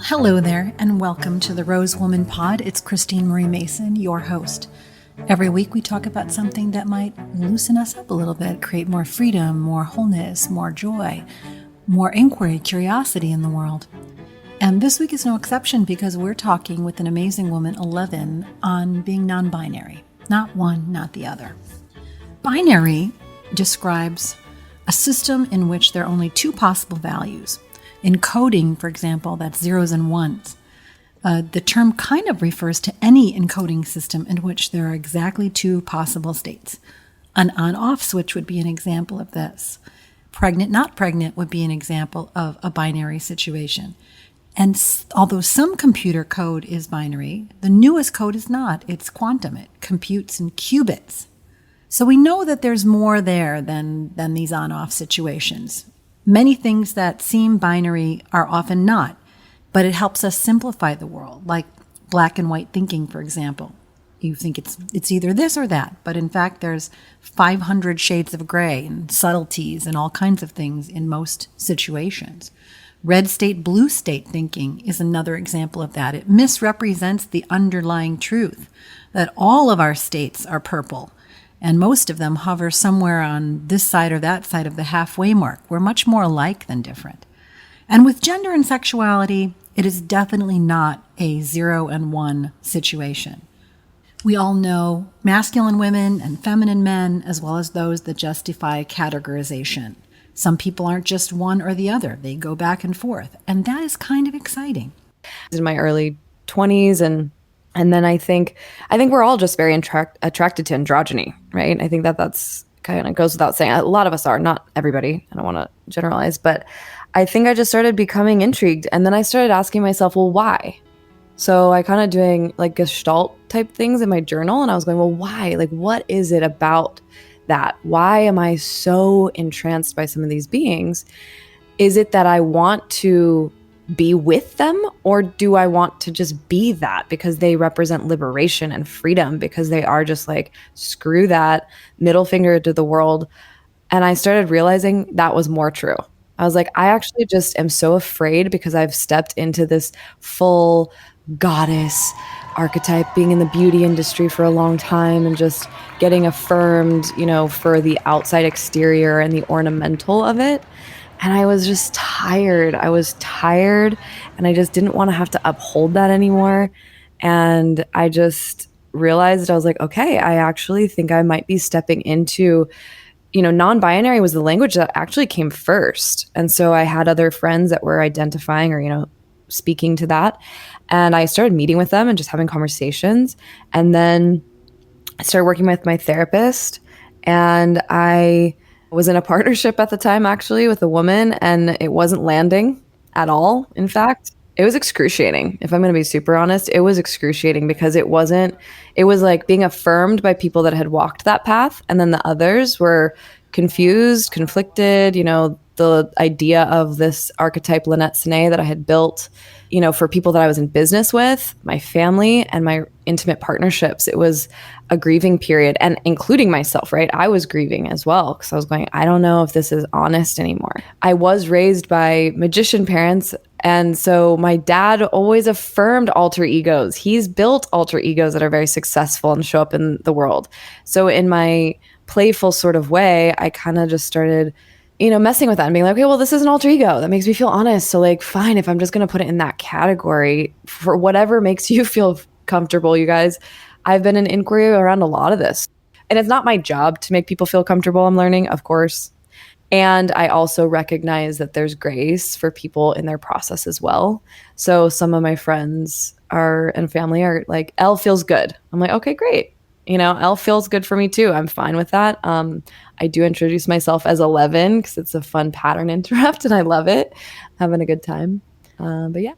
Hello there, and welcome to the Rose Woman Pod. It's Christine Marie Mason, your host. Every week we talk about something that might loosen us up a little bit, create more freedom, more wholeness, more joy, more inquiry, curiosity in the world. And this week is no exception because we're talking with an amazing woman, 11, on being non-binary. Not one, not the other. Binary describes a system in which there are only two possible values. In coding, for example, that's zeros and ones. The term kind of refers to any encoding system in which there are exactly two possible states. An on-off switch would be an example of this. Pregnant, not pregnant would be an example of a binary situation. And although some computer code is binary, the newest code is not. It's quantum. It computes in qubits. So we know that there's more there than these on-off situations. Many things that seem binary are often not, but it helps us simplify the world, like black and white thinking, for example. You think it's either this or that, but in fact there's 500 shades of gray and subtleties and all kinds of things in most situations. Red state, blue state thinking is another example of that. It misrepresents the underlying truth that all of our states are purple. And most of them hover somewhere on this side or that side of the halfway mark. We're much more alike than different. And with gender and sexuality, it is definitely not a 0 and 1 situation. We all know masculine women and feminine men, as well as those that justify categorization. Some people aren't just one or the other. They go back and forth. And that is kind of exciting. In my early 20s and then I think we're all just very attracted to androgyny, right? I think that's kind of goes without saying. A lot of us are, not everybody. I don't want to generalize, but I think I just started becoming intrigued. And then I started asking myself, well, why? So I kind of doing like Gestalt type things in my journal. And I was going, well, why? Like, what is it about that? Why am I so entranced by some of these beings? Is it that I want to be with them, or do I want to just be that because they represent liberation and freedom, because they are just like, screw that, middle finger to the world? And I started realizing that was more true. I was like, I actually just am so afraid because I've stepped into this full goddess archetype, being in the beauty industry for a long time and just getting affirmed, for the outside exterior and the ornamental of it. And I was just tired. I was tired and I just didn't want to have to uphold that anymore. And I just realized, I was like, okay, I actually think I might be stepping into, non-binary was the language that actually came first. And so I had other friends that were identifying or, speaking to that. And I started meeting with them and just having conversations. And then I started working with my therapist, and I was in a partnership at the time, actually, with a woman, and it wasn't landing at all. In fact, it was excruciating. If I'm going to be super honest, it was excruciating because it was like being affirmed by people that had walked that path. And then the others were confused, conflicted, the idea of this archetype, Lynette Cenée, that I had built, for people that I was in business with, my family and my intimate partnerships. It was a grieving period, and including myself, right? I was grieving as well because I was going, I don't know if this is honest anymore. I was raised by magician parents. And so my dad always affirmed alter egos. He's built alter egos that are very successful and show up in the world. So in my playful sort of way, I kind of just started messing with that and being like, okay, well, this is an alter ego that makes me feel honest. So like, fine, if I'm just going to put it in that category for whatever makes you feel comfortable, you guys, I've been in inquiry around a lot of this. And it's not my job to make people feel comfortable. I'm learning, of course. And I also recognize that there's grace for people in their process as well. So some of my friends and family are like, Elle feels good. I'm like, okay, great. Elle feels good for me too. I'm fine with that. I do introduce myself as 11 because it's a fun pattern interrupt and I love it. Having a good time. But yeah.